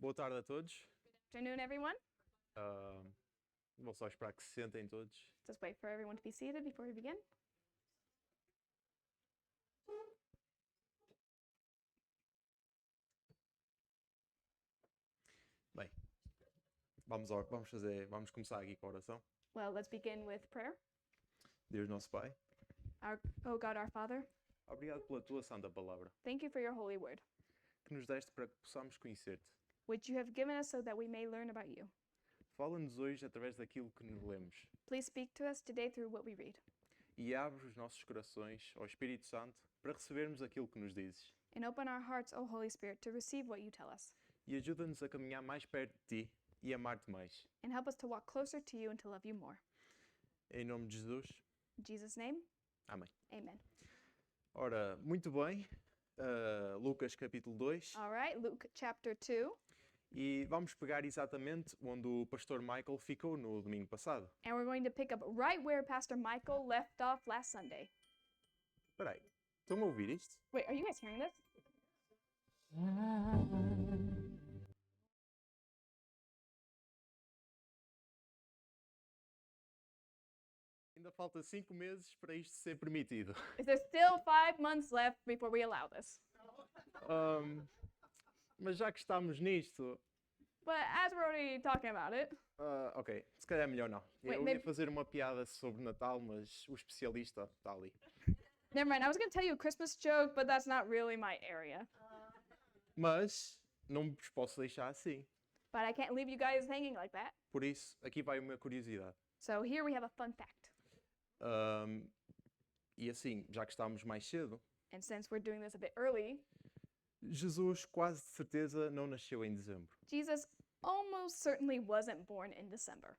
Boa tarde a todos. Afternoon, everyone. Ah, vou só esperar que se sentem todos. Just wait for everyone to be seated before we begin. Bem, vamos começar aqui com a oração. Well, let's begin with prayer. Deus nosso Pai, Oh God, our Father, obrigado pela tua santa palavra, thank you for your holy word, que nos deste para que possamos conhecer-te. which you have given us so that we may learn about you. Fala-nos hoje através daquilo que nos lemos Please speak to us today through what we read, e abre os nossos corações ao Espírito Santo para recebermos aquilo que nos dizes. and open our hearts, O Holy Spirit, to receive what you tell us, E ajuda-nos a caminhar mais perto de ti e amar-te mais. and help us to walk closer to you and to love you more. Em nome de Jesus, In Jesus' name, amém. amen. Ora, muito bem, Lucas capítulo 2. All right, Luke chapter 2, E vamos pegar exatamente onde o pastor Michael ficou no domingo passado. and we're going to pick up right where Pastor Michael left off last Sunday. Espera aí, estão a ouvir isto? Wait, are you guys hearing this? Ainda falta 5 meses para isto ser permitido. Is there still 5 months left before we allow this? Mas já que estamos nisto, But as we're already talking about it, ok, se calhar é melhor não. Wait, Eu ia maybe- fazer uma piada sobre Natal, mas o especialista está ali. never mind. I was going to tell you a Christmas joke, but that's not really my area. Mas não vos posso deixar assim. But I can't leave you guys hanging like that. Por isso, aqui vai uma curiosidade. So here we have a fun fact. E assim, já que estamos mais cedo, And since we're doing this a bit early, Jesus quase de certeza não nasceu em dezembro. Jesus almost certainly wasn't born in December.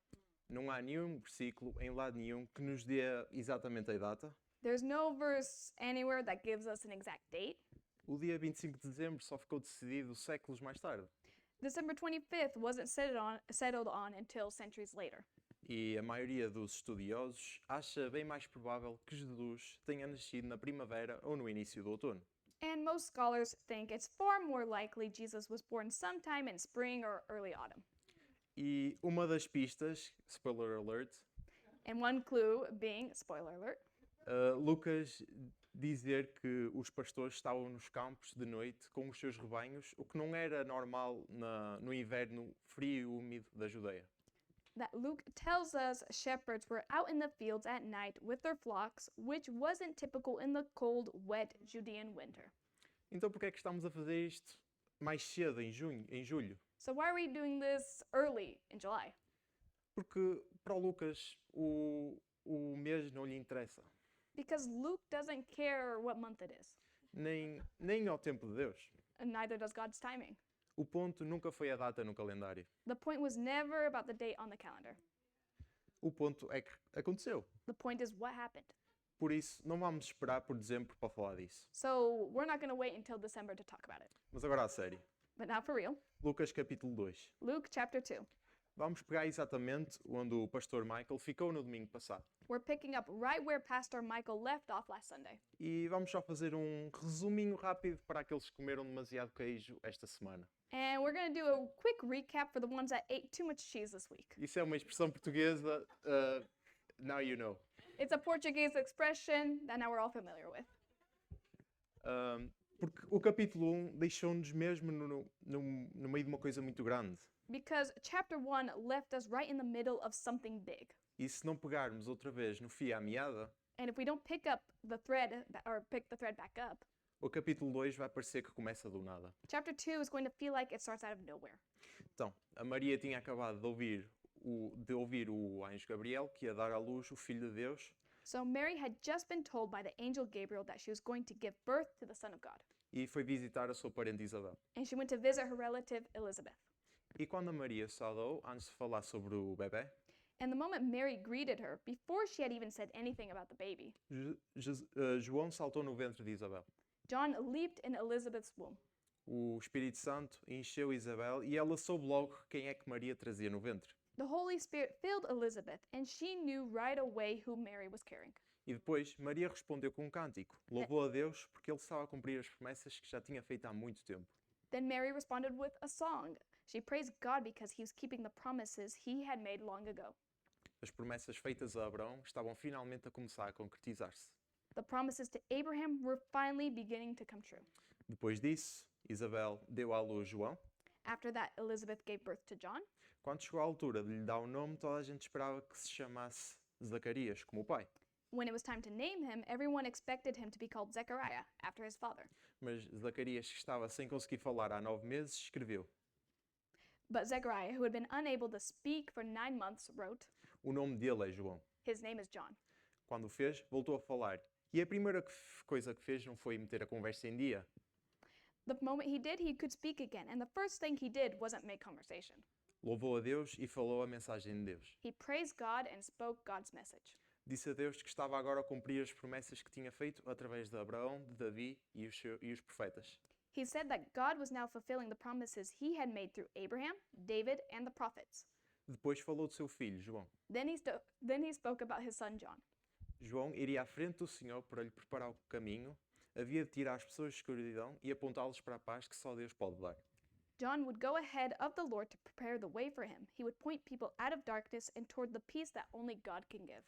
Não há nenhum versículo em lado nenhum que nos dê exatamente a data. There's no verse anywhere that gives us an exact date. O dia 25 de dezembro só ficou decidido séculos mais tarde. December 25th wasn't settled on until centuries later. E a maioria dos estudiosos acha bem mais provável que Jesus tenha nascido na primavera ou no início do outono. And most scholars think it's far more likely Jesus was born sometime in spring or early autumn. E uma das pistas, spoiler alert, And one clue being, spoiler alert, Lucas dizer que os pastores estavam nos campos de noite com os seus rebanhos, o que não era normal no inverno frio e úmido da Judeia. that Luke tells us shepherds were out in the fields at night with their flocks, which wasn't typical in the cold, wet Judean winter. Então por que é que estamos a fazer isto mais cedo, em julho? So why are we doing this early in July? Porque para o Lucas o mês não lhe interessa, Because Luke doesn't care what month it is, nem ao tempo de Deus. and neither does God's timing. O ponto nunca foi a data no calendário. The point was never about the date on the calendar. O ponto é que aconteceu. The point is what happened. Por isso, não vamos esperar por dezembro para falar disso. So we're not going to wait until December to talk about it. Mas agora a sério. But now for real, Lucas capítulo 2. Luke chapter 2. Vamos pegar exatamente onde o pastor Michael ficou no domingo passado. We're picking up right where Pastor Michael left off last Sunday. E vamos só fazer um resuminho rápido para aqueles que comeram demasiado queijo esta semana. And we're going to do a quick recap for the ones that ate too much cheese this week. Isso é uma expressão portuguesa, now you know. It's a Portuguese expression that now we're all familiar with. Porque o capítulo 1 deixou-nos mesmo no meio de uma coisa muito grande. Because chapter 1 left us right in the middle of something big. E se não pegarmos outra vez no fio à meada, And if we don't pick up the thread, or pick the thread back up, o capítulo 2 vai parecer que começa do nada. chapter 2 is going to feel like it starts out of nowhere. Então, a Maria tinha acabado de ouvir o anjo Gabriel que ia dar à luz o Filho de Deus So Mary had just been told by the angel Gabriel that she was going to give birth to the Son of God. e foi visitar a sua parente Isabel. And she went to visit her relative Elizabeth. E quando a Maria saudou, antes de falar sobre o bebê, And the moment Mary greeted her, before she had even said anything about the baby, João saltou no ventre de Isabel. John leaped in Elizabeth's womb. O Espírito Santo encheu Isabel e ela soube logo quem é que Maria trazia no ventre. The Holy Spirit filled Elizabeth, and she knew right away who Mary was carrying. E depois Maria respondeu com um cântico. Louvou a Deus porque ele estava a cumprir as promessas que já tinha feito há muito tempo. Then Mary responded with a song. She praised God because he was keeping the promises he had made long ago. As promessas feitas a Abraão estavam finalmente a começar a concretizar-se. The promises to Abraham were finally beginning to come true. Depois disso, Isabel deu à luz João. After that, Elizabeth gave birth to John. Quando chegou a altura de lhe dar o nome, toda a gente esperava que se chamasse Zacarias, como o pai. When it was time to name him, everyone expected him to be called Zechariah, after his father. Mas Zacarias, que estava sem conseguir falar há 9 meses, escreveu. But Zechariah, who had been unable to speak for 9 months, wrote, O nome dele é João. His name is John. Quando o fez, voltou a falar. E a primeira coisa que fez não foi meter a conversa em dia. The moment he did, he could speak again, and the first thing he did wasn't make conversation. Louvou a Deus e falou a mensagem de Deus. He praised God and spoke God's message. Disse a Deus que estava agora a cumprir as promessas que tinha feito através de Abraão, de Davi e os profetas. He said that God was now fulfilling the promises he had made through Abraham, David, and the prophets. Depois falou do seu filho, João. Then he spoke about his son John. João iria à frente do Senhor para lhe preparar o caminho, havia de tirar as pessoas de escuridão e apontá-los para a paz que só Deus pode dar. John would go ahead of the Lord to prepare the way for him. He would point people out of darkness and toward the peace that only God can give.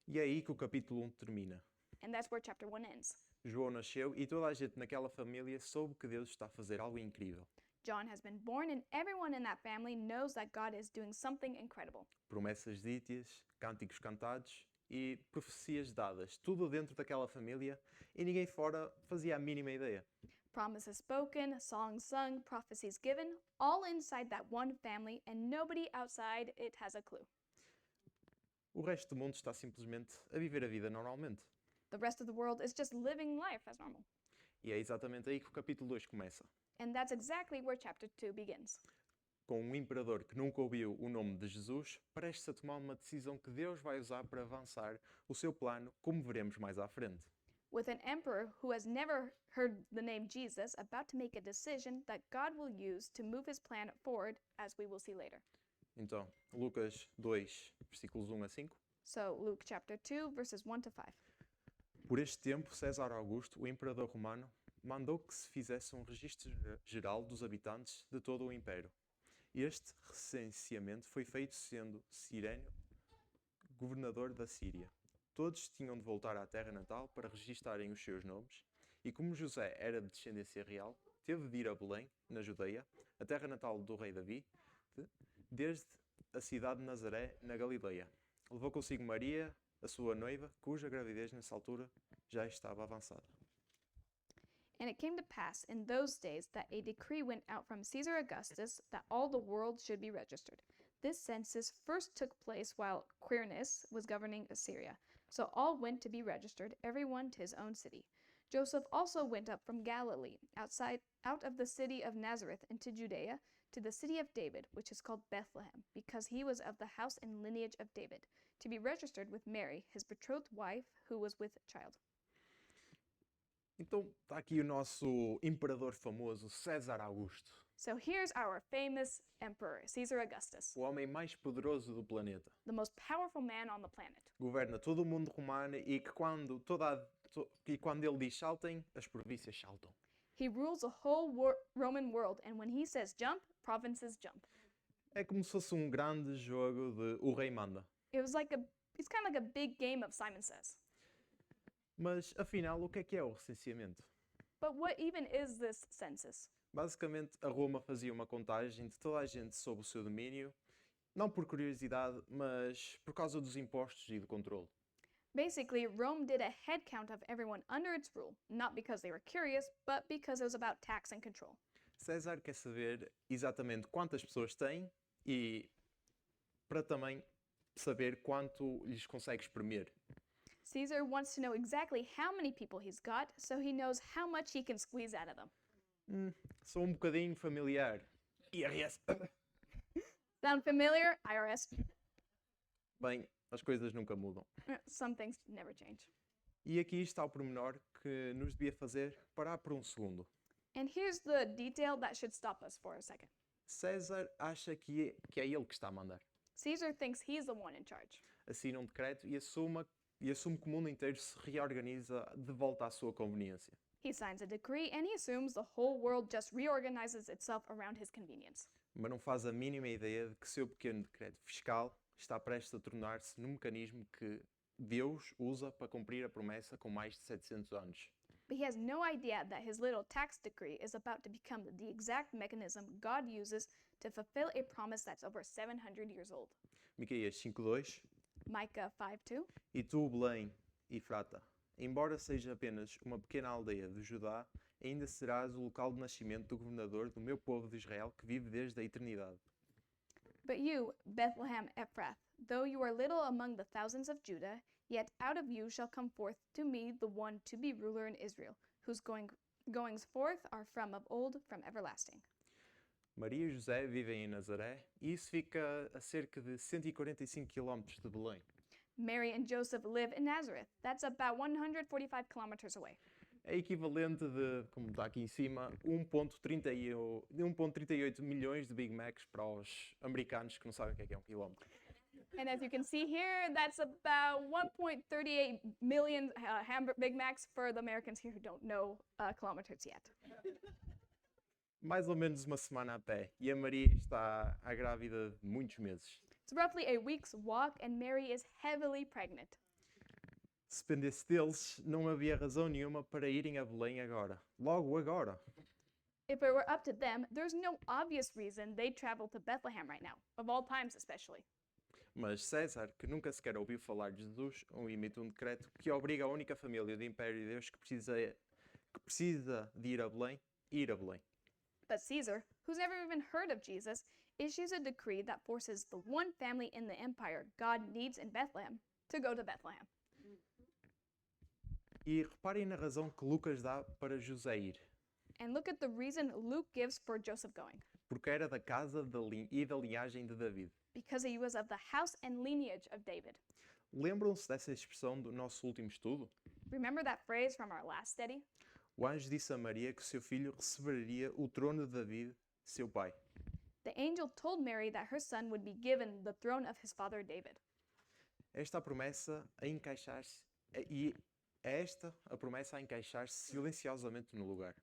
E é aí que o capítulo 1 termina. And that's where chapter 1 ends. João nasceu e toda a gente naquela família soube que Deus está a fazer algo incrível. John has been born, and everyone in that family knows that God is doing something incredible. Promessas ditas, cânticos cantados e profecias dadas, tudo dentro daquela família e ninguém fora fazia a mínima ideia. Promises spoken, songs sung, prophecies given, all inside that one family, and nobody outside it has a clue. O resto do mundo está simplesmente a viver a vida normalmente. The rest of the world is just living life as normal. E é exatamente aí que o capítulo 2 começa. And that's exactly where chapter 2 begins. Com um imperador que nunca ouviu o nome de Jesus, prestes a tomar uma decisão que Deus vai usar para avançar o seu plano, como veremos mais à frente. With an emperor who has never heard the name Jesus about to make a decision that God will use to move his plan forward, as we will see later. Então, Lucas 2, versículos 1 a 5. So, Luke chapter 2, verses 1 to 5. Por este tempo, César Augusto, o imperador romano, mandou que se fizesse um registro geral dos habitantes de todo o império. Este recenseamento foi feito sendo Cirénio governador da Síria. Todos tinham de voltar à terra natal para registarem os seus nomes, e como José era de descendência real, teve de ir a Belém, na Judeia, a terra natal do rei Davi, desde a cidade de Nazaré, na Galileia. Levou consigo Maria, a sua noiva, cuja gravidez nessa altura já estava avançada. And it came to pass in those days that a decree went out from Caesar Augustus that all the world should be registered. This census first took place while Quirinius was governing Assyria. So all went to be registered, everyone to his own city. Joseph also went up from Galilee, out of the city of Nazareth into Judea, to the city of David, which is called Bethlehem, because he was of the house and lineage of David, to be registered with Mary, his betrothed wife, who was with child. Então, está aqui o nosso imperador famoso, César Augusto, So here's our famous emperor, Caesar Augustus, o homem mais poderoso do planeta. the most powerful man on the planet. Governa todo o mundo romano e que quando ele diz saltem, as províncias saltam. He rules the whole Roman world, and when he says jump, provinces jump. É como se fosse um grande jogo de o rei manda. It's kind of like a big game of Simon Says. Mas, afinal, o que é o recenseamento? But what even is this census? Basicamente, a Roma fazia uma contagem de toda a gente sob o seu domínio, não por curiosidade, mas por causa dos impostos e do controle. Basically, Rome did a head count of everyone under its rule, not because they were curious, but because it was about tax and control. César quer saber exatamente quantas pessoas têm e para também saber quanto lhes consegue espremer. Caesar wants to know exactly how many people he's got, so he knows how much he can squeeze out of them. Sou um bocadinho familiar. IRS. Sound familiar? IRS. Bem, as coisas nunca mudam. Some things never change. E aqui está o pormenor que nos devia fazer parar por um segundo. And here's the detail that should stop us for a second. César acha que é ele que está a mandar. Caesar thinks he's the one in charge. Assina um decreto e assume que o mundo inteiro se reorganiza de volta à sua conveniência. He signs a decree and he assumes the whole world just reorganizes itself around his convenience. Mas não faz a mínima ideia de que seu pequeno decreto fiscal está prestes a tornar-se num mecanismo que Deus usa para cumprir a promessa com mais de 700 anos. But he has no idea that his little tax decree is about to become the exact mechanism God uses to fulfill a promise that's over 700 years old. Miqueias 5:2. Micah 5:2. E tu, Belém, Efrata, embora seja apenas uma pequena aldeia de Judá, ainda serás o local de nascimento do governador do meu povo de Israel que vive desde a eternidade. But you, Bethlehem Ephrath, though you are little among the thousands of Judah, yet out of you shall come forth to me the one to be ruler in Israel, whose goings forth are from of old, from everlasting. Maria e José vivem em Nazaré e isso fica a cerca de 145 km de Belém. Mary and Joseph live in Nazareth. That's about 145 kilometers away. É equivalente de, como está aqui em cima, 1,38 milhões de Big Macs para os americanos que não sabem o que é um quilómetro. And as you can see here, that's about 1.38 million Big Macs for the Americans here who don't know kilometers yet. Mais ou menos uma semana a pé e a Maria está grávida de muitos meses. It's roughly a week's walk, and Mary is heavily pregnant. Se dependesse deles, não havia razão nenhuma para irem a Belém agora. Logo agora. If it were up to them, there's no obvious reason they'd travel to Bethlehem right now, of all times especially. Mas César, que nunca sequer ouviu falar de Jesus, emite um decreto que obriga a única família do Império de Deus que precisa de ir a Belém. But Caesar, who's never even heard of Jesus, issues a decree that forces the one family in the empire God needs in Bethlehem to go to Bethlehem. E reparem na razão que Lucas dá para José ir. And look at the reason Luke gives for Joseph going. Porque era da casa e da linhagem de David. Because he was of the house and lineage of David. Lembram-se dessa expressão do nosso último estudo? Remember that phrase from our last study? O anjo disse a Maria que seu filho receberia o trono de David, seu pai. The angel told Mary that her son would be given the throne of his father David. Esta promessa a encaixar-se e esta a promessa a encaixar-se silenciosamente no lugar.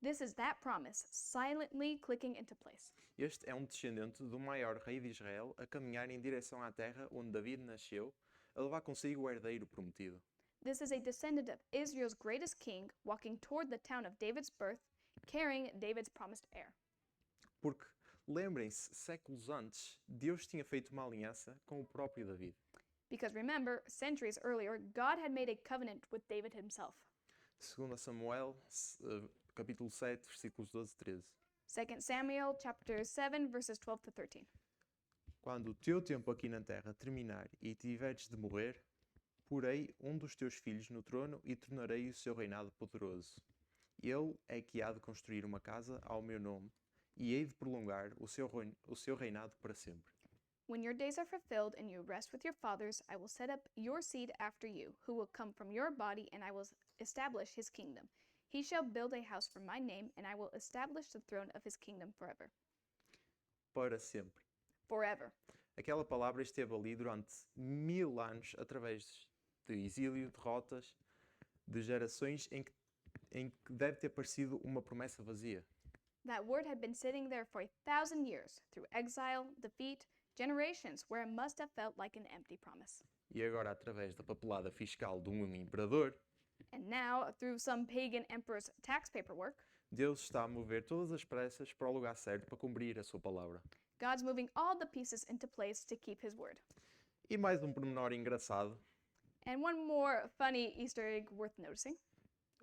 This is that promise, silently clicking into place. Este é um descendente do maior rei de Israel a caminhar em direção à terra onde David nasceu, a levar consigo o herdeiro prometido. This is a descendant of Israel's greatest king walking toward the town of David's birth, carrying David's promised heir. Porque, lembrem-se, séculos antes, Deus tinha feito uma aliança com o próprio David. Because remember, centuries earlier, God had made a covenant with David himself. 2 Samuel, capítulo 7, versículos 12 e 13. 2 Samuel chapter 7 verses 12 to 13. Quando o teu tempo aqui na terra terminar e tiveres de morrer, porei um dos teus filhos no trono e tornarei o seu reinado poderoso. Ele é que há de construir uma casa ao meu nome e hei de prolongar o seu reinado para sempre. When your days are fulfilled and you rest with your fathers, I will set up your seed after you, who will come from your body, and I will establish his kingdom. He shall build a house for my name, and I will establish the throne of his kingdom forever. Para sempre. Forever. Aquela palavra esteve ali durante 1000 anos através de exílio, derrotas, de gerações em que deve ter parecido uma promessa vazia. That word had been sitting there for 1,000 years, through exile, defeat, generations, where it must have felt like an empty promise. E agora, através da papelada fiscal de um imperador, And now, through some pagan emperor's tax paperwork, Deus está a mover todas as peças para o lugar certo para cumprir a sua palavra. God's moving all the pieces into place to keep his word. E mais um pormenor engraçado, And one more funny Easter egg worth noticing.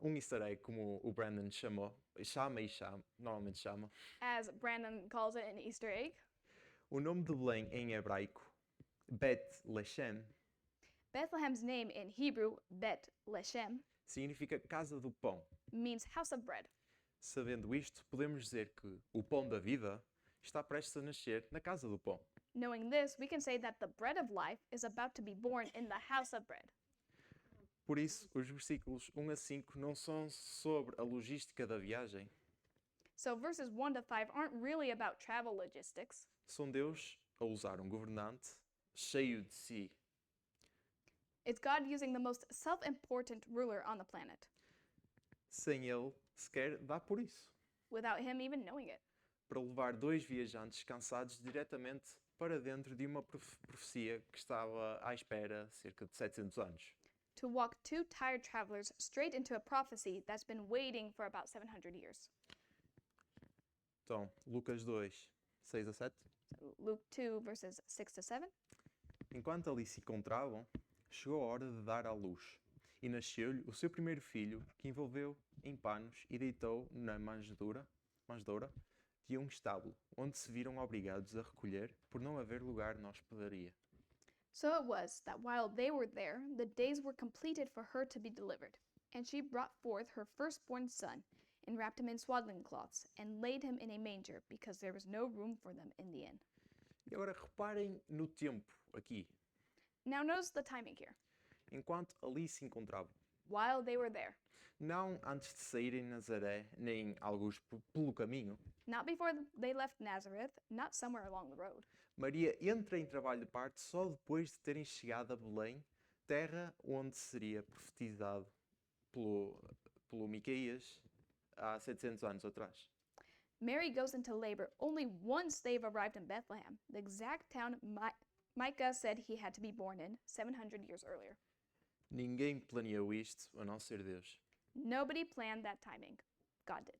easter egg, como o Brandon normalmente chama. As Brandon calls it, an Easter egg. O nome de Belém em hebraico, Bet-Lechem, Bethlehem's name in Hebrew, Bet Leshem, significa casa do pão. means house of bread. Sabendo isto, podemos dizer que o pão da vida está prestes a nascer na casa do pão. Knowing this, we can say that the bread of life is about to be born in the house of bread. Por isso, os versículos 1 a 5 não são sobre a logística da viagem. So verses 1 to 5 aren't really about travel logistics. São Deus a usar um governante cheio de si, It's God using the most self-important ruler on the planet. sem ele sequer dar por isso, without him even knowing it. para levar dois viajantes cansados diretamente para dentro de uma profecia que estava à espera cerca de 700 anos. To walk two tired travelers straight into a prophecy that's been waiting for about 700 years. Então, Lucas 2, 6 a 7. So Luke 2, verses 6 to 7. Enquanto ali se encontravam, chegou a hora de dar à luz, e nasceu-lhe o seu primeiro filho, que envolveu em panos e deitou na manjedoura de um estábulo, onde se viram obrigados a recolher, por não haver lugar na hospedaria. So it was that while they were there, the days were completed for her to be delivered. And she brought forth her firstborn son, and wrapped him in swaddling cloths, and laid him in a manger, because there was no room for them in the inn. E agora reparem no tempo aqui, Now notice the timing here. enquanto ali se encontravam. While they were there, Não antes de saírem de Nazaré, nem alguns pelo caminho, not before they left Nazareth, not somewhere along the road. Maria entra em trabalho de parto só depois de terem chegado a Belém, terra onde seria profetizado pelo Miqueias há 700 anos atrás. Mary goes into labor only once they've arrived in Bethlehem, the exact town Micah said he had to be born in 700 years earlier. Ninguém planeou isto a não ser Deus. Nobody planned that timing. God did.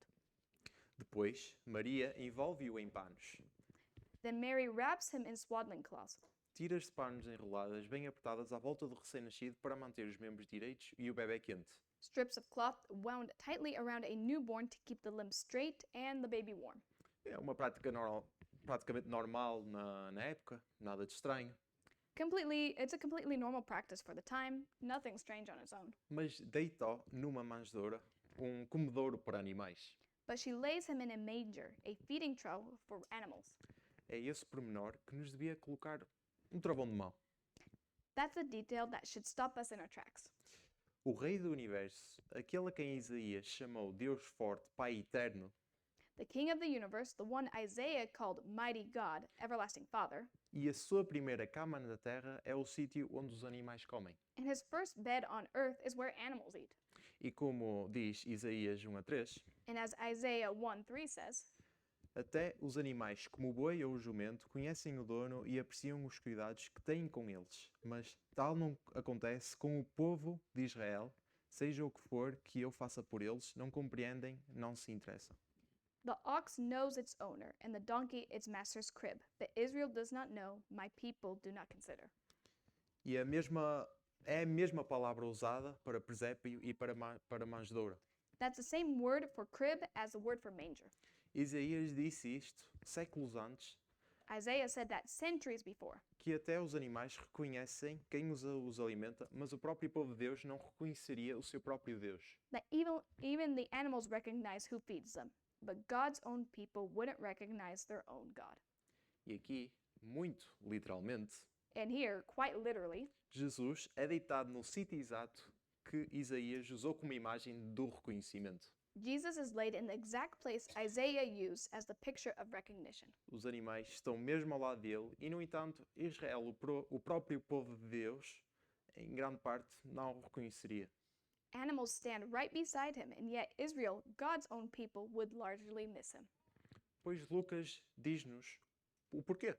Depois, Maria envolve-o em panos. Then Mary wraps him in swaddling cloths, Tiras de panos enroladas bem apertadas à volta do recém-nascido para manter os membros direitos e o bebê quente. strips of cloth wound tightly around a newborn to keep the limbs straight and the baby warm. É uma prática praticamente normal na época, nada de estranho. It's a completely normal practice for the time, nothing strange on its own. Mas deita-o numa manjedoura, comedouro para animais. But she lays him in a manger, a feeding trough for animals. É esse pormenor que nos devia colocar travão de mão. That's a detail that should stop us in our tracks. O Rei do Universo, aquele a quem Isaías chamou Deus Forte, Pai Eterno, The King of the universe, the one Isaiah called Mighty God, Everlasting Father, e a sua primeira cama na terra é o sítio onde os animais comem. and his first bed on earth is where animals eat. E como diz Isaías 1 a 3, And as Isaiah 1:3 says, até os animais como o boi ou o jumento conhecem o dono e apreciam os cuidados que têm com eles, mas tal não acontece com o povo de Israel, seja o que for que eu faça por eles, não compreendem, não se interessam. the ox knows its owner, and the donkey its master's crib, but Israel does not know, my people do not consider. E é a mesma palavra usada para presépio e para manjedoura. That's the same word for crib as the word for manger. Isaías disse isto séculos antes, Isaiah said that centuries before, que até os animais reconhecem quem os alimenta, mas o próprio povo de Deus não reconheceria o seu próprio Deus. that even the animals recognize who feeds them, but God's own people wouldn't recognize their own God. E aqui, muito literalmente, And here, quite literally, Jesus é deitado no sítio exato que Isaías usou como imagem do reconhecimento. Jesus is laid in the exact place Isaiah used as the picture of recognition. Os animais estão mesmo ao lado dele e, no entanto, Israel, o próprio povo de Deus, em grande parte, não o reconheceria. Animals stand right beside him, and yet Israel, God's own people, would largely miss him. Pois Lucas diz-nos o porquê.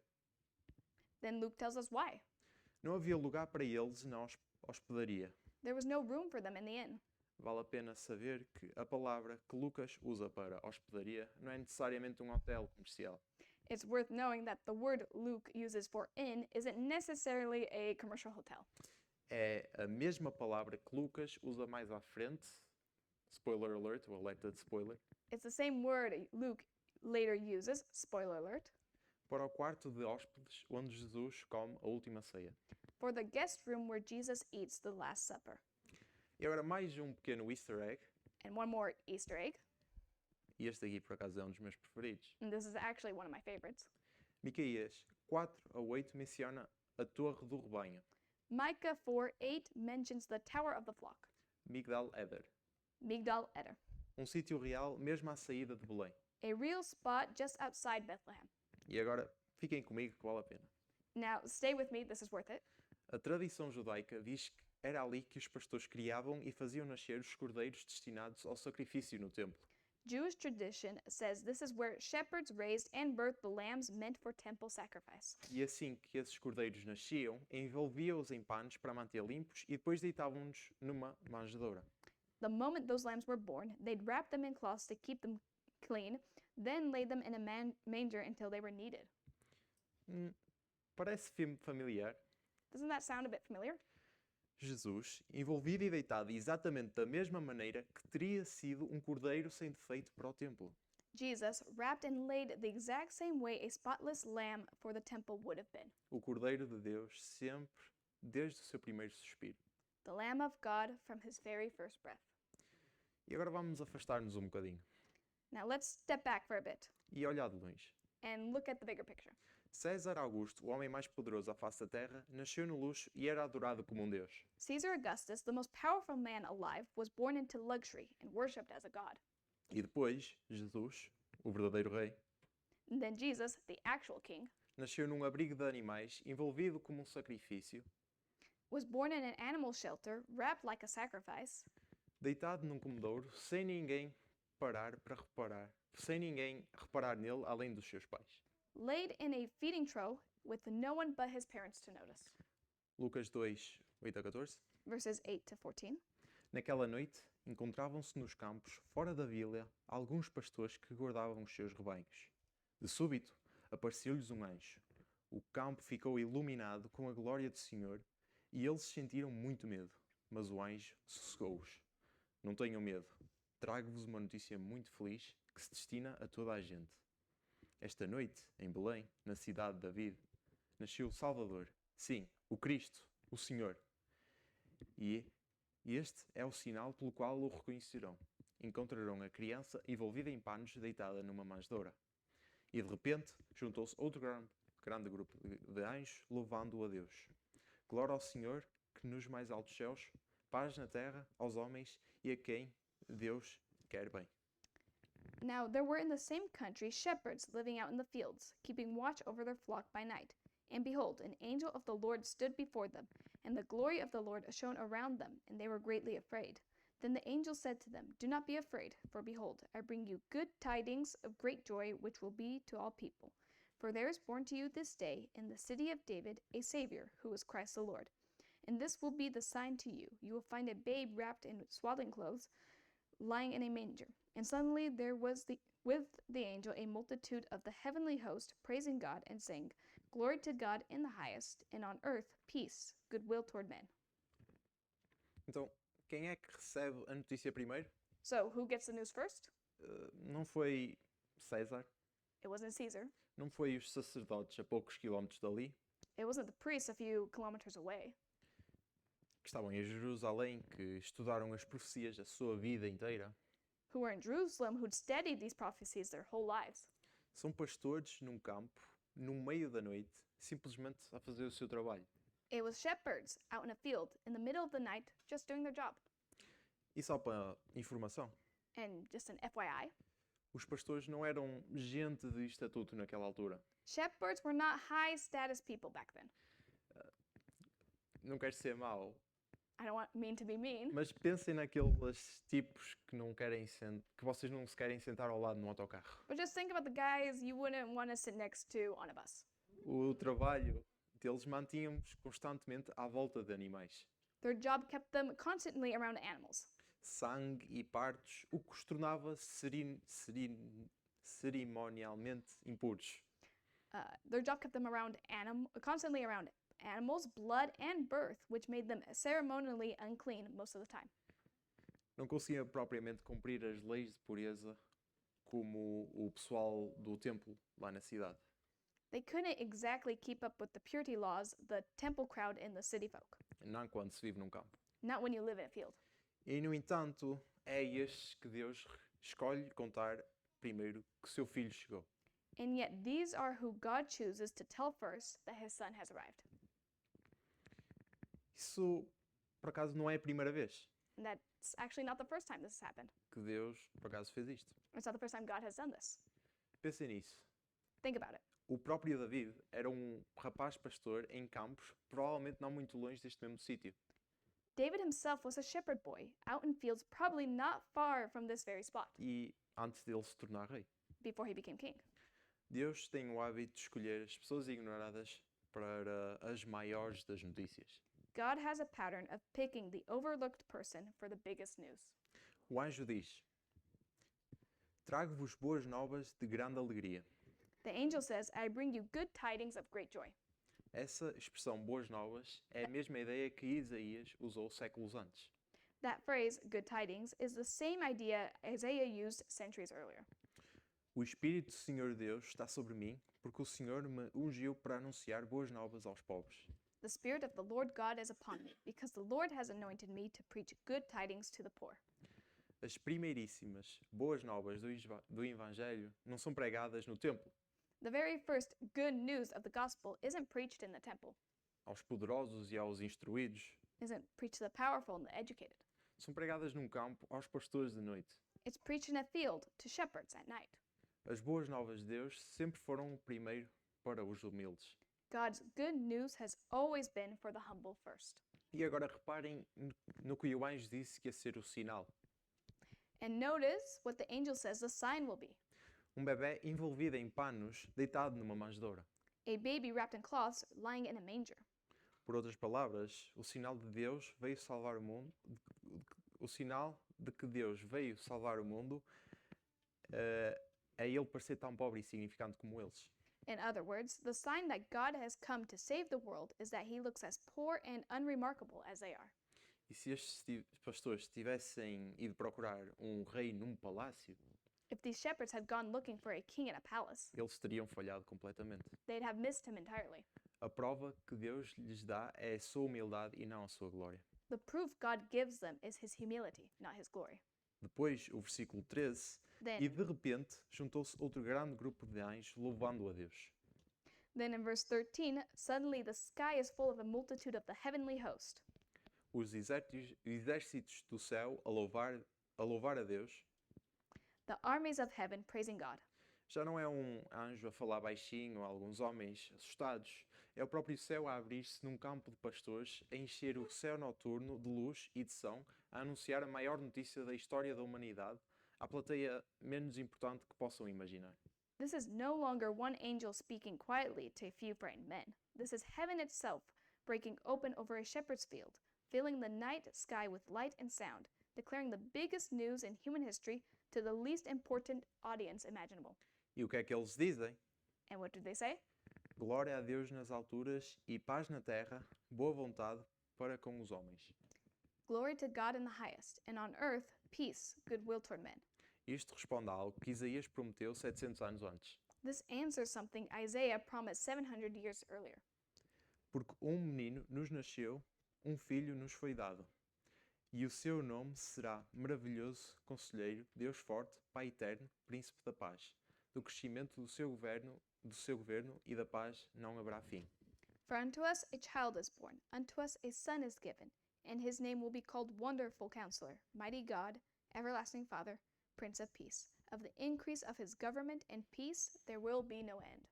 Then Luke tells us why. Não havia lugar para eles na hospedaria. There was no room for them in the inn. Vale a pena saber que a palavra que Lucas usa para hospedaria não é necessariamente um hotel comercial. It's worth knowing that the word Luke uses for inn isn't necessarily a commercial hotel. É a mesma palavra que Lucas usa mais à frente, spoiler alert, o alerta de spoiler, It's the same word Luke later uses, spoiler alert, para o quarto de hóspedes onde Jesus come a última ceia. for the guest room where Jesus eats the Last Supper. E agora mais um pequeno easter egg, And one more Easter egg, e este aqui por acaso é um dos meus preferidos. and this is actually one of my favorites. Miqueias 4 a 8 menciona a torre do rebanho, Micah 4:8 mentions the Tower of the Flock, Migdal Eder, Migdal Eder, um sítio real mesmo à saída de Belém. a real spot just outside Bethlehem. E agora fiquem comigo que vale a pena. Now, stay with me, this is worth it. A tradição judaica diz Era ali que os pastores criavam e faziam nascer os cordeiros destinados ao sacrifício no templo. Jewish tradition says this is where shepherds raised and birthed the lambs meant for temple sacrifice. E assim que esses cordeiros nasciam, envolviam-os em panos para manter limpos e depois deitavam-nos numa manjedoura. The moment those lambs were born, they'd wrap them in cloths to keep them clean, then lay them in a manger until they were needed. Parece familiar. Doesn't that sound a bit familiar? Jesus, envolvido e deitado exatamente da mesma maneira que teria sido um cordeiro sem defeito para o templo. Jesus, wrapped and laid the exact same way a spotless lamb for the temple would have been. O cordeiro de Deus sempre, desde o seu primeiro suspiro. The Lamb of God from his very first breath. E agora vamos afastar-nos um bocadinho Now let's step back for a bit e olhar de longe. and look at the bigger picture. César Augusto, o homem mais poderoso à face da terra, nasceu no luxo e era adorado como um deus. Caesar Augustus, the most powerful man alive, was born into luxury and worshipped as a god. E depois, Jesus, o verdadeiro rei, And then Jesus, the actual king, nasceu num abrigo de animais, envolvido como um sacrifício, was born in an animal shelter, wrapped like a sacrifice, deitado num comedouro, sem ninguém reparar nele além dos seus pais. laid in a feeding trough with no one but his parents to notice. Lucas 2, 8 a 14. Verses 8 to 14. Naquela noite, encontravam-se nos campos, fora da vila, alguns pastores que guardavam os seus rebanhos. De súbito, apareceu-lhes um anjo. O campo ficou iluminado com a glória do Senhor e eles sentiram muito medo. Mas o anjo sossegou-os. Não tenham medo. Trago-vos uma notícia muito feliz que se destina a toda a gente. Esta noite, em Belém, na cidade de David, nasceu o Salvador. Sim, o Cristo, o Senhor. E este é o sinal pelo qual o reconhecerão. Encontrarão a criança envolvida em panos deitada numa manjedoura. E de repente, juntou-se outro grande grupo de anjos, louvando a Deus. Glória ao Senhor, que nos mais altos céus, paz na terra aos homens e a quem Deus quer bem. Now there were in the same country shepherds living out in the fields, keeping watch over their flock by night. And behold, an angel of the Lord stood before them, and the glory of the Lord shone around them, and they were greatly afraid. Then the angel said to them, Do not be afraid, for behold, I bring you good tidings of great joy, which will be to all people. For there is born to you this day in the city of David a Savior, who is Christ the Lord. And this will be the sign to you. You will find a babe wrapped in swaddling clothes, lying in a manger. And suddenly there was with the angel a multitude of the heavenly host, praising God and saying, Glory to God in the highest, and on earth peace, goodwill toward men. Então, quem é que recebe a notícia primeiro? So, who gets the news first? Não foi César, It wasn't Caesar. não foi os sacerdotes a poucos quilómetros dali, It wasn't the priests a few kilometers away, que estavam em Jerusalém, que estudaram as profecias a sua vida inteira. who were in Jerusalem, who'd studied these prophecies their whole lives. São pastores num campo, no meio da noite, simplesmente a fazer o seu trabalho. It was shepherds out in a field in the middle of the night just doing their job. E só para informação, And just an FYI, os pastores não eram gente de estatuto naquela altura. shepherds were not high status people back then. Não quero ser mau, I don't mean to be mean, mas pensem naqueles tipos que não querem que vocês não se querem sentar ao lado no autocarro. but just think about the guys you wouldn't want to sit next to on a bus. O trabalho deles mantinha-os constantemente à volta de animais. Their job kept them constantly around animals. Sangue e partos, o que os tornava cerimonialmente impuros. Their job kept them constantly around animals, blood, and birth, which made them ceremonially unclean most of the time. Não conseguiam propriamente cumprir as leis de pureza como o pessoal do templo lá na cidade. They couldn't exactly keep up with the purity laws the temple crowd and the city folk. Não quando se vive num campo. Not when you live in a field. E, no entanto, é estes que Deus escolhe contar primeiro que seu filho chegou. And yet these are who God chooses to tell first that his son has arrived. Isso, por acaso, não é a primeira vez And that's actually not the first time this has happened. que Deus, por acaso, fez isto. It's not the first time God has done this. Pensem nisso. Think about it. O próprio David era um rapaz pastor em campos, provavelmente não muito longe deste mesmo sítio. David himself was a shepherd boy, out in fields probably not far from this very spot, e antes dele se tornar rei. before he became king. Deus tem o hábito de escolher as pessoas ignoradas para as maiores das notícias. God has a pattern of picking the overlooked person for the biggest news. O anjo diz: Trago-vos boas novas de grande alegria. The angel says, I bring you good tidings of great joy. Essa expressão boas novas é a mesma ideia que Isaías usou séculos antes. That phrase, good tidings, is the same idea Isaiah used centuries earlier. O Espírito do Senhor Deus está sobre mim, porque o Senhor me ungiu para anunciar boas novas aos pobres. The Spirit of the Lord God is upon me, because the Lord has anointed me to preach good tidings to the poor. As primeiríssimas boas novas do Evangelho não são pregadas no templo, The very first good news of the gospel isn't preached in the temple, aos poderosos e aos instruídos. isn't preached to the powerful and the educated. São pregadas num campo aos pastores de noite. It's preached in a field to shepherds at night. As boas novas de Deus sempre foram o primeiro para os humildes. God's good news has always been for the humble first. E agora reparem no que o anjo disse que ia ser o sinal. And notice what the angel says the sign will be. Bebé envolvido em panos, deitado numa manjedoura. A baby wrapped in cloths lying in a manger. Por outras palavras, o sinal de Deus veio salvar o mundo. O sinal de que Deus veio salvar o mundo é ele parecer tão pobre e insignificante como eles. In other words, the sign that God has come to save the world is that he looks as poor and unremarkable as they are. E se estes pastores tivessem ido procurar rei num palácio, If these shepherds had gone looking for a king in a palace, eles teriam falhado completamente. they'd have missed him entirely. A prova que Deus lhes dá é a sua humildade e não a sua glória. The proof God gives them is his humility, not his glory. Depois, o versículo 13, Then, e de repente juntou-se outro grande grupo de anjos louvando a Deus. then in verse 13, suddenly the sky is full of a multitude of the heavenly host. Os exércitos do céu a louvar a Deus. The armies of heaven praising God. Já não é anjo a falar baixinho, alguns homens assustados. É o próprio céu a abrir-se num campo de pastores, a encher o céu noturno de luz e de som, a anunciar a maior notícia da história da humanidade, à plateia menos importante que possam imaginar. This is no longer one angel speaking quietly to a few frightened men. This is heaven itself breaking open over a shepherd's field, filling the night sky with light and sound, declaring the biggest news in human history to the least important audience imaginable. E o que é que eles dizem? And what do they say? Glória a Deus nas alturas e paz na terra, boa vontade para com os homens. Glory to God in the highest, and on earth peace, goodwill toward men. Isto responde a algo que Isaías prometeu 700 anos antes. This answers something Isaiah promised 700 years earlier. Porque menino nos nasceu, filho nos foi dado. E o seu nome será Maravilhoso Conselheiro, Deus Forte, Pai Eterno, Príncipe da Paz. Do crescimento do seu governo e da paz não haverá fim. For unto us a child is born, unto us a son is given, and his name will be called Wonderful Counselor, Mighty God, Everlasting Father, Prince of Peace. Of the increase of his government and peace there will be no end.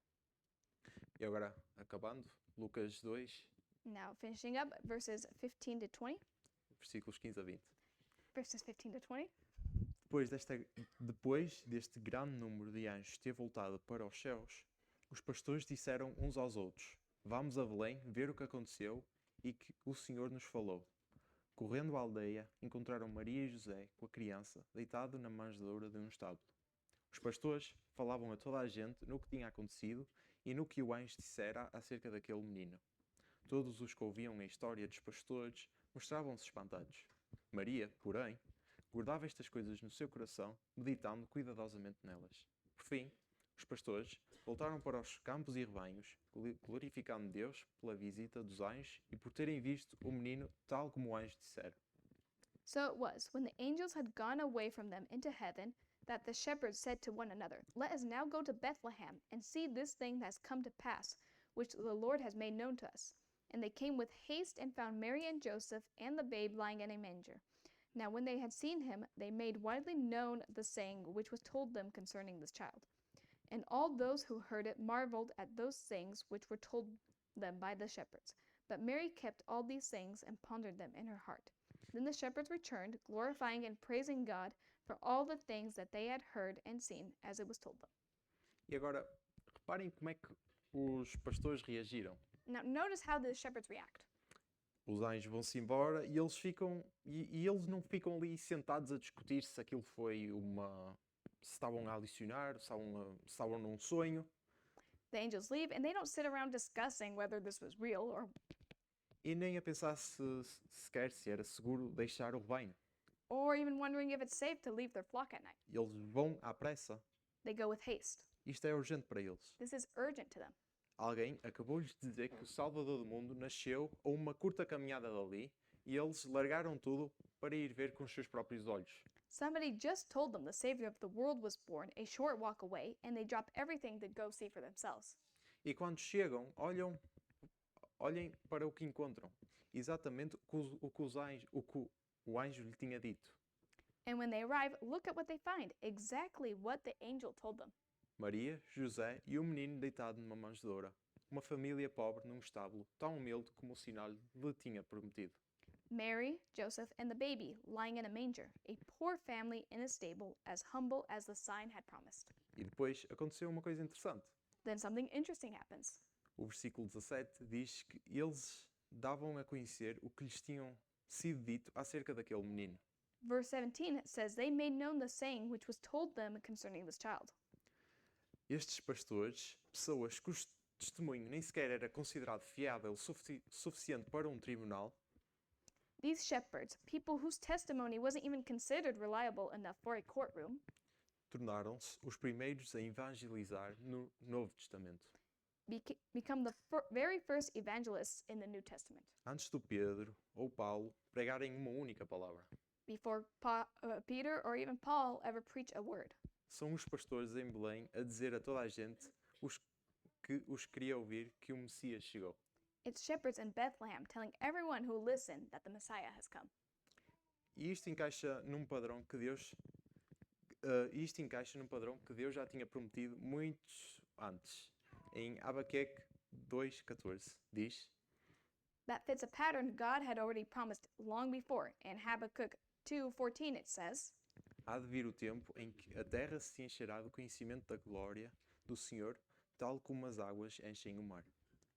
E agora, acabando, Lucas 2, Now, finishing up verses 15 to 20. versículos 15 a 20. Verses 15 to 20. Depois deste grande número de anjos ter voltado para os céus, os pastores disseram uns aos outros: Vamos a Belém ver o que aconteceu e que o Senhor nos falou. Correndo à aldeia, encontraram Maria e José com a criança, deitado na manjedoura de um estábulo. Os pastores falavam a toda a gente no que tinha acontecido e no que o anjo dissera acerca daquele menino. Todos os que ouviam a história dos pastores mostravam-se espantados. Maria, porém, guardava estas coisas no seu coração, meditando cuidadosamente nelas. Por fim, os pastores voltaram para os campos e rebanhos, glorificando Deus pela visita dos anjos e por terem visto o menino tal como o anjo dissera. So it was, when the angels had gone away from them into heaven, that the shepherds said to one another, Let us now go to Bethlehem, and see this thing that has come to pass, which the Lord has made known to us. And they came with haste and found Mary and Joseph and the babe lying in a manger. Now when they had seen him, they made widely known the saying which was told them concerning this child. And all those who heard it marveled at those things which were told them by the shepherds. But Mary kept all these things and pondered them in her heart. Then the shepherds returned, glorifying and praising God for all the things that they had heard and seen as it was told them. E agora, reparem como é que os pastores reagiram. Now, notice how the shepherds react. Os anjos vão-se embora e eles ficam e eles não ficam ali sentados a discutir se aquilo foi uma se estavam a alucinar, se estavam num sonho, The angels leave, and they don't sit around discussing whether this was real or e nem a pensar sequer se era seguro deixar o rebanho. even wondering if it's safe to leave their flock at night. Eles vão à pressa. They go with haste. Isto é urgente para eles. This is urgent to them. Alguém acabou-lhes de dizer que o Salvador do mundo nasceu a uma curta caminhada dali e eles largaram tudo para ir ver com os seus próprios olhos. Somebody just told them the Savior of the world was born a short walk away, and they drop everything to go see for themselves. E quando chegam, olhem para o que encontram. Exatamente o que o anjo lhe tinha dito. And when they arrive, look at what they find, exactly what the angel told them. Maria, José e um menino deitado numa manjedoura. Uma família pobre num estábulo, tão humilde como o sinal lhe tinha prometido. Mary, Joseph, and the baby lying in a manger, a poor family in a stable, as humble as the sign had promised. E depois aconteceu uma coisa interessante. Then something interesting happens. O versículo 17 diz que eles davam a conhecer o que lhes tinham sido dito acerca daquele menino. Verse 17 says, They made known the saying which was told them concerning this child. Estes pastores, pessoas cujo testemunho nem sequer era considerado fiável o suficiente para um tribunal, These shepherds, people whose testimony wasn't even considered reliable enough for a courtroom, tornaram-se os primeiros a evangelizar no Novo Testamento. become the very first evangelists in the New Testament. Antes do Pedro ou Paulo pregarem uma única palavra. Before Peter or even Paul ever preach a word. São os pastores em Belém a dizer a toda a gente que os queria ouvir que o Messias chegou. It's shepherds in Bethlehem telling everyone who listened that the Messiah has come. E isto encaixa num padrão que Deus já tinha prometido muitos antes. Em Abaqueque 2:14 diz: That fits a pattern God had already promised long before. In Habakkuk 2:14 it says, Há de vir o tempo em que a terra se encherá do conhecimento da glória do Senhor, tal como as águas enchem o mar.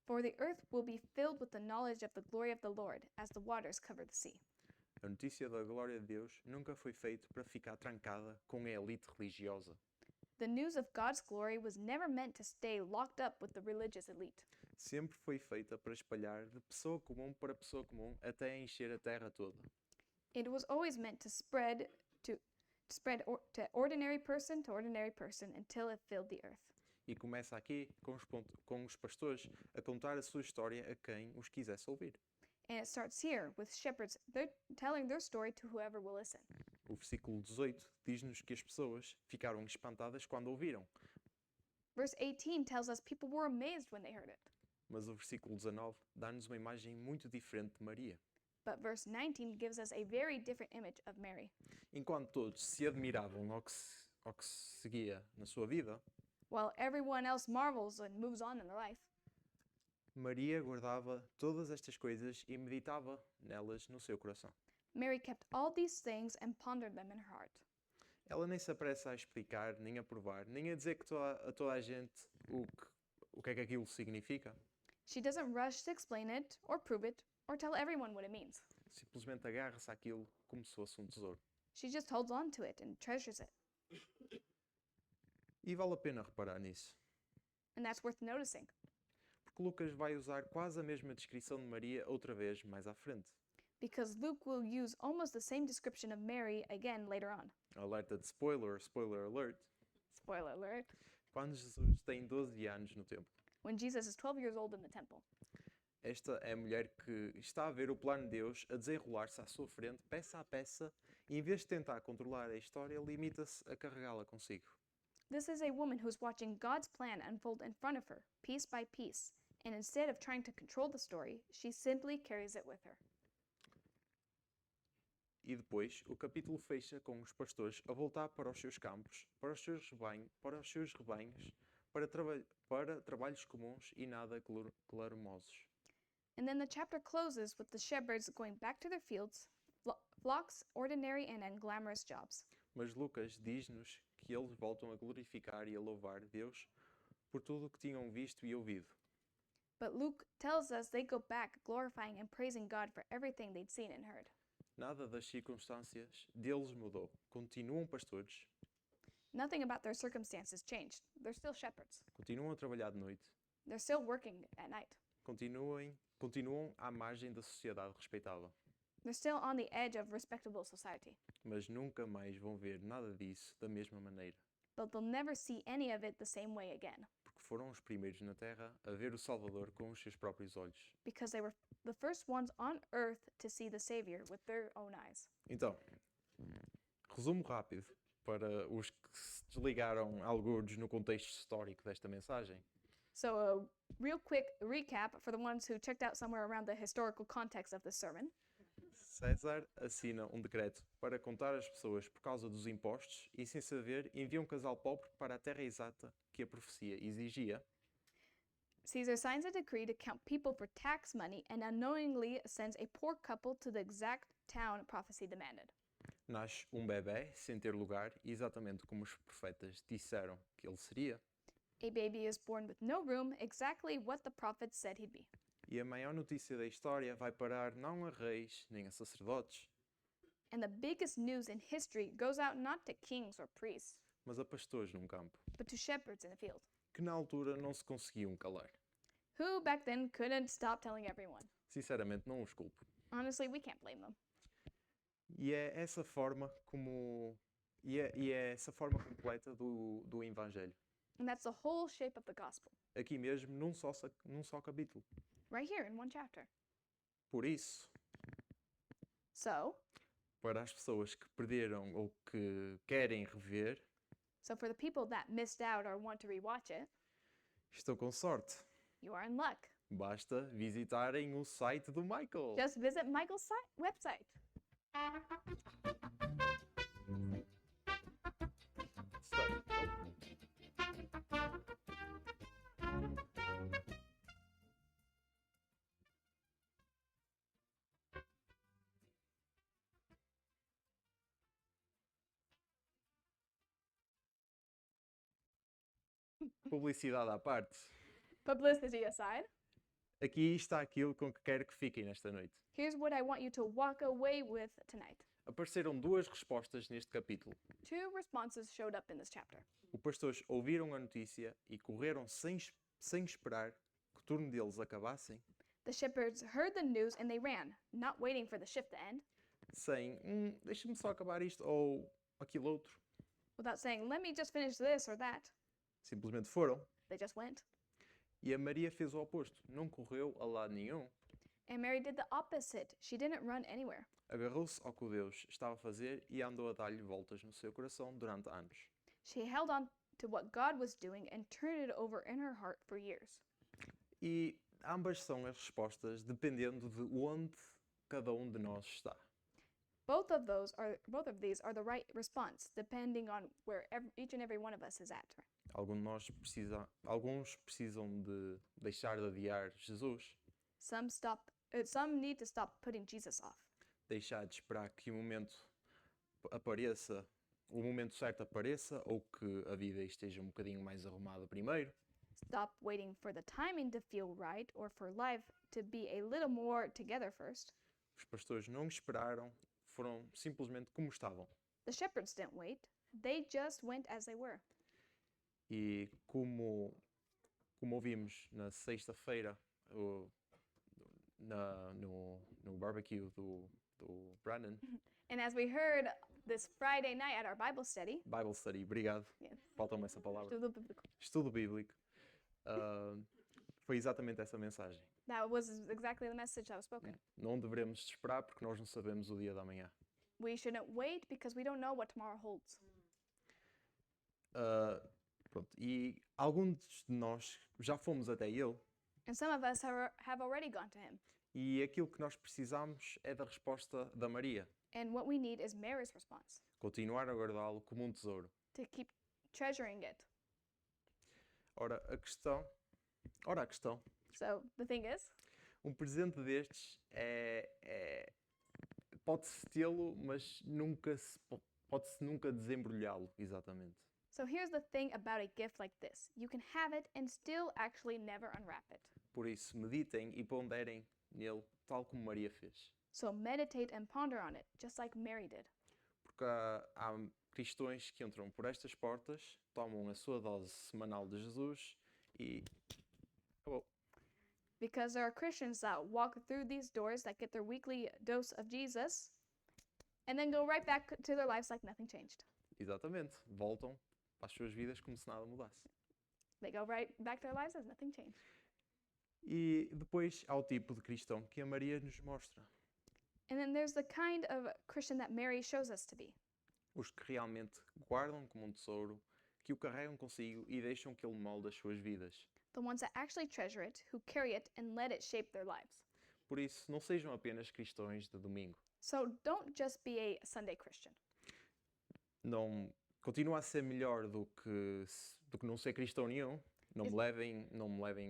For the earth will be filled with the knowledge of the glory of the Lord, as the waters cover the sea. A notícia da glória de Deus nunca foi feita para ficar trancada com a elite religiosa. The news of God's glory was never meant to stay locked up with the religious elite. Sempre foi feita para espalhar de pessoa comum para pessoa comum até encher a terra toda. It was always meant to spread to ordinary person until it filled the earth. E começa aqui com os pastores a contar a sua história a quem os quisesse ouvir. And it starts here with shepherds telling their story to whoever will listen. O versículo 18 diz-nos que as pessoas ficaram espantadas quando ouviram, Verse 18 tells us people were amazed when they heard it. mas o versículo 19 dá-nos uma imagem muito diferente de Maria. But verse 19 gives us a very different image of Mary. Enquanto todos se admiravam ao que se seguia na sua vida, While everyone else marvels and moves on in their life, Maria guardava todas estas coisas e meditava nelas no seu coração. Mary kept all these things and pondered them in her heart. Ela nem se apressa a explicar, nem a provar, nem a dizer a toda a gente o que é que aquilo significa. She doesn't rush to explain it or prove it or tell everyone what it means. Simplesmente agarra-se àquilo como se fosse um tesouro. She just holds on to it and treasures it. E vale a pena reparar nisso, And that's worth noticing, porque Lucas vai usar quase a mesma descrição de Maria outra vez mais à frente. because Luke will use almost the same description of Mary again later on. Alerta de spoiler alert, Spoiler alert. quando Jesus tem 12 anos no templo. When Jesus is 12 years old in the temple. Esta é a mulher que está a ver o plano de Deus a desenrolar-se à sua frente, peça a peça, e em vez de tentar controlar a história, limita-se a carregá-la consigo. This is a woman who's watching God's plan unfold in front of her, piece by piece, and instead of trying to control the story, she simply carries it with her. E depois, o capítulo fecha com os pastores a voltar para os seus campos, para os seus rebanhos, para trabalhos comuns e nada glamurosos. And then the chapter closes with the shepherds going back to their fields, flocks, ordinary and unglamorous jobs. Mas Lucas diz-nos que eles voltam a glorificar e a louvar Deus por tudo o que tinham visto e ouvido. But Luke tells us they go back glorifying and praising God for everything they'd seen and heard. Nada das circunstâncias deles mudou. Continuam pastores, Nothing about their circumstances changed. They're still shepherds. continuam a trabalhar de noite, They're still working at night. continuam à margem da sociedade respeitável. They're still on the edge of respectable society. Mas nunca mais vão ver nada disso da mesma maneira, But they'll never see any of it the same way again, porque foram os primeiros na Terra a ver o Salvador com os seus próprios olhos. because they were the first ones on earth to see the Savior with their own eyes. Então, resumo rápido para os que se desligaram algures no contexto histórico desta mensagem. So, a real quick recap for the ones who checked out somewhere around the historical context of this sermon. César assina um decreto para contar as pessoas por causa dos impostos e, sem saber, envia um casal pobre para a terra exata que a profecia exigia. Caesar signs a decree to count people for tax money and unknowingly sends a poor couple to the exact town prophecy demanded. Nasce um bebé sem ter lugar, exatamente como os profetas disseram que ele seria. A baby is born with no room, exactly what the prophets said he'd be. E a maior notícia da história vai parar não a reis nem a sacerdotes, And the biggest news in history goes out not to kings or priests, mas a pastores num campo, but to shepherds in a field, que na altura não se conseguiam calar. who back then couldn't stop telling everyone. Sinceramente, não os culpo. Honestly, we can't blame them. E é essa forma como é essa forma completa do Evangelho. And that's the whole shape of the gospel, Aqui mesmo, num só capítulo. right here in one chapter. Por isso, So, para as pessoas que perderam ou que querem rever, for the people that missed out or want to rewatch it, estão com sorte. you are in luck. Basta visitarem o site do Michael. Just visit Michael's website. Publicidade à parte. Publicity aside, Aqui está aquilo com que quero que fiquem nesta noite. here's what I want you to walk away with tonight. Apareceram duas respostas neste capítulo. Two responses showed up in this chapter. Os pastores ouviram a notícia e correram sem esperar que o turno deles acabassem, The shepherds heard the news and they ran, not waiting for the shift to end, sem deixa-me só acabar isto ou aquilo outro. without saying, let me just finish this or that. Simplesmente foram. They just went. E a Maria fez o oposto. Não correu a lado nenhum. And Mary did the opposite. She didn't run anywhere. Agarrou-se ao que Deus estava a fazer e andou a dar-lhe voltas no seu coração durante anos. She held on to what God was doing and turned it over in her heart for years. E ambas são as respostas dependendo de onde cada um de nós está. Both of these are the right response, depending on where each and every one of us is at. Alguns precisam de deixar de adiar Jesus, Some need to stop putting Jesus off. deixar de esperar que o momento certo apareça ou que a vida esteja um bocadinho mais arrumada primeiro. Stop waiting for the timing to feel right or for life to be a little more together first. Os pastores não esperaram, foram simplesmente como estavam. The shepherds didn't wait. They just went as they were. E como ouvimos na sexta-feira no barbecue do Brandon, And as we heard this Friday night at our Bible study, Bible Study, obrigado, Yes. falta-me essa palavra, estudo bíblico, foi exatamente essa mensagem. that was exactly the message that was spoken. Não devemos esperar porque nós não sabemos o dia da manhã. We shouldn't wait because we don't know what tomorrow holds. Pronto, e alguns de nós já fomos até ele And some of us have already gone to him. e aquilo que nós precisamos é da resposta da Maria. And what we need is Mary's response, Continuar a guardá-lo como um tesouro. to keep treasuring it. Ora, a questão, So the thing is, um presente destes pode-se tê-lo, mas pode-se nunca desembrulhá-lo, exatamente. So here's the thing about a gift like this. You can have it and still actually never unwrap it. Por isso, meditem e ponderem nele, tal como Maria fez. So meditate and ponder on it, just like Mary did. Porque há cristãos que entram por estas portas, tomam a sua dose semanal de Jesus e acabou. Because there are Christians that walk through these doors that get their weekly dose of Jesus and then go right back to their lives like nothing changed. Exatamente. Voltam às suas vidas como se nada mudasse. They go right back to their lives as nothing changed. E depois há o tipo de cristão que a Maria nos mostra. And then there's the kind of Christian that Mary shows us to be. Os que realmente guardam como um tesouro, que o carregam consigo e deixam que ele molde as suas vidas. The ones that actually treasure it, who carry it and let it shape their lives. Por isso, não sejam apenas cristãos de domingo. So don't just be a Sunday Christian. Não continua a ser melhor do que não ser cristão nenhum. Não me levem,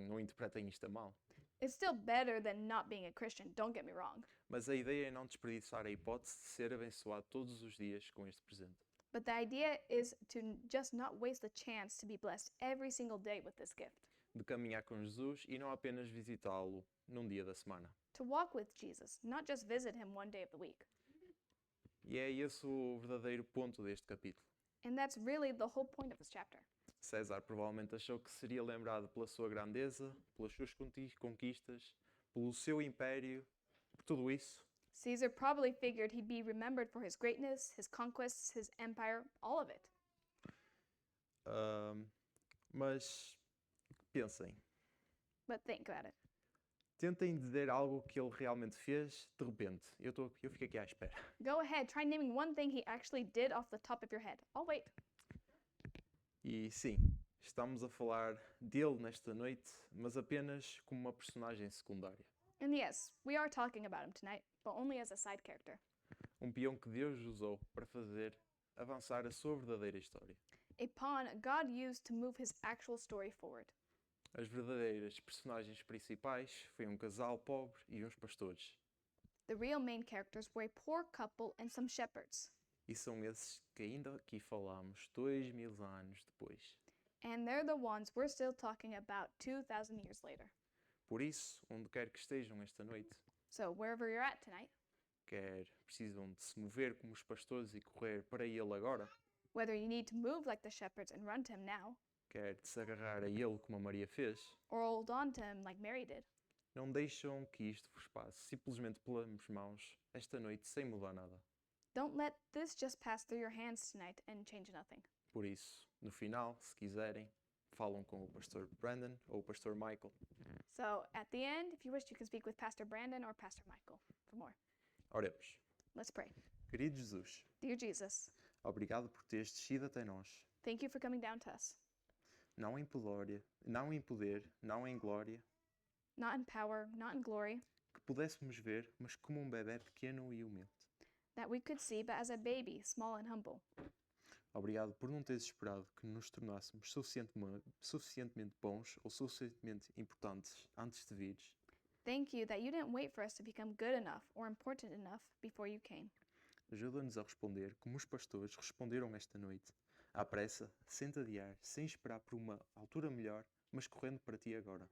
não interpretem isto a mal. It's still better than not being a Christian, don't get me wrong. Mas a ideia é não desperdiçar a hipótese de ser abençoado todos os dias com este presente. But the idea is to just not waste the chance to be blessed every single day with this gift. De caminhar com Jesus e não apenas visitá-lo num dia da semana. To walk with Jesus, not just visit him one day of the week. E é esse o verdadeiro ponto deste capítulo. And that's really the whole point of this chapter. César provavelmente achou que seria lembrado pela sua grandeza, pelas suas conquistas, pelo seu império, por tudo isso. Caesar probably figured he'd be remembered for his greatness, his conquests, his empire, all of it. Mas pensem, But think about it. tentem dizer algo que ele realmente fez de repente. Eu fico aqui à espera. Go ahead, try naming one thing he actually did off the top of your head. I'll wait. E sim, estamos a falar dele nesta noite, mas apenas como uma personagem secundária. And yes, we are talking about him tonight, but only as a side character. Um peão que Deus usou para fazer avançar a sua verdadeira história. A pawn God used to move his actual story forward. As verdadeiras personagens principais foi um casal pobre e uns pastores. The real main characters were a poor couple and some shepherds. E são esses que ainda aqui falamos 2000 anos depois. And they're the ones we're still talking about 2,000 years later. Por isso, onde quer que estejam esta noite, So wherever you're at tonight, quer precisam de se mover como os pastores e correr para ele agora, whether you need to move like the shepherds and run to him now, quer de se agarrar a ele como a Maria fez, or hold on to him like Mary did, não deixam que isto vos passe simplesmente pelas mãos esta noite sem mudar nada. don't let this just pass through your hands tonight and change nothing. Por isso, no final, se quiserem, falam com o pastor Brandon ou o pastor Michael. So at the end, if you wish, you can speak with Pastor Brandon or Pastor Michael for more. Oremos. Let's pray. Querido Jesus, Dear Jesus, obrigado por teres descido até nós, thank you for coming down to us, não em poder, não em glória, not in power, not in glory, que pudéssemos ver, mas como um bebé pequeno e humilde. that we could see, but as a baby, small and humble. Obrigado por não teres esperado que nos tornássemos suficientemente bons ou suficientemente importantes antes de vires. Thank you that you didn't wait for us to become good enough or important enough before you came. Ajuda-nos a responder como os pastores responderam esta noite, à pressa, sem adiar, sem esperar por uma altura melhor, mas correndo para ti agora.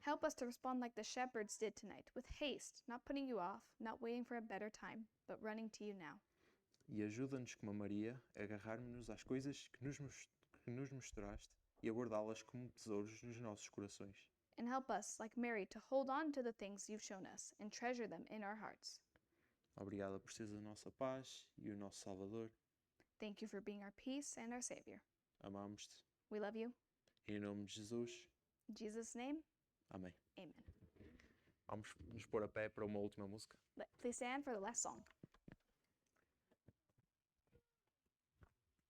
Help us to respond like the shepherds did tonight, with haste, not putting you off, not waiting for a better time, but running to you now. E ajuda-nos como a Maria a agarrarmos-nos às coisas que nos mostraste e a guardá-las como tesouros nos nossos corações. And help us, like Mary, to hold on to the things you've shown us and treasure them in our hearts. Obrigada por seres a nossa paz e o nosso Salvador. Thank you for being our peace and our Savior. Amamos-te. We love you. Em nome de Jesus. In Jesus' name, Amém. amen. Vamos nos pôr a pé para uma última música. Please stand for the last song.